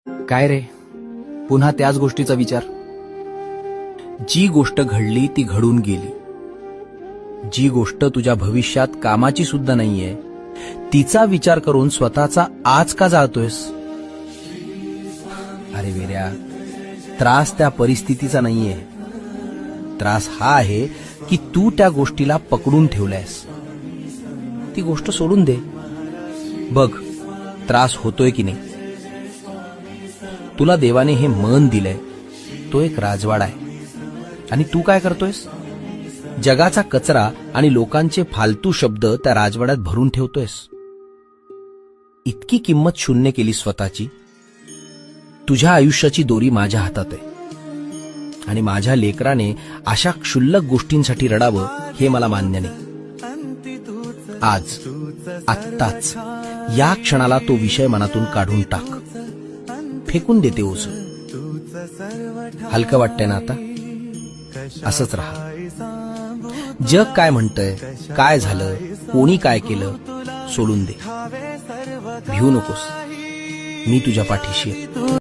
काय रे, पुन्हा त्याच गोष्टीचा विचार? जी गोष्ट घडली ती घडून गेली. जी गोष्ट तुझ्या भविष्यात कामाची सुद्धा नाहीये, तिचा विचार करून स्वतःचा आज का जाळतोयस? अरे वेड्या, त्रास त्या परिस्थितीचा नाहीये. त्रास हा आहे की तू त्या गोष्टीला पकडून ठेवलायस. ती गोष्ट सोडून दे. बघ, त्रास होतोय की नाही. तुला देवाने हे मन दिलंय, तो एक राजवाडा आहे. आणि तू काय करतोयस? जगाचा कचरा आणि लोकांचे फालतू शब्द त्या राजवाड्यात भरून ठेवतोयस. इतकी किंमत शून्य केली स्वतःची. तुझ्या आयुष्याची दोरी माझ्या हातात आहे आणि माझ्या लेकराने अशा क्षुल्लक गोष्टींसाठी रडावं हे मला मान्य नाही. आज, आत्ताच, या क्षणाला तो विषय मनातून काढून टाक. फेकून देते ओझं. हलकं वाटतंय ना आता? असंच राहा. जग काय म्हणतंय, काय झालं, कोणी काय केलं, सोडून दे. भिवू नकोस. मी तुझ्या पाठीशी आहे.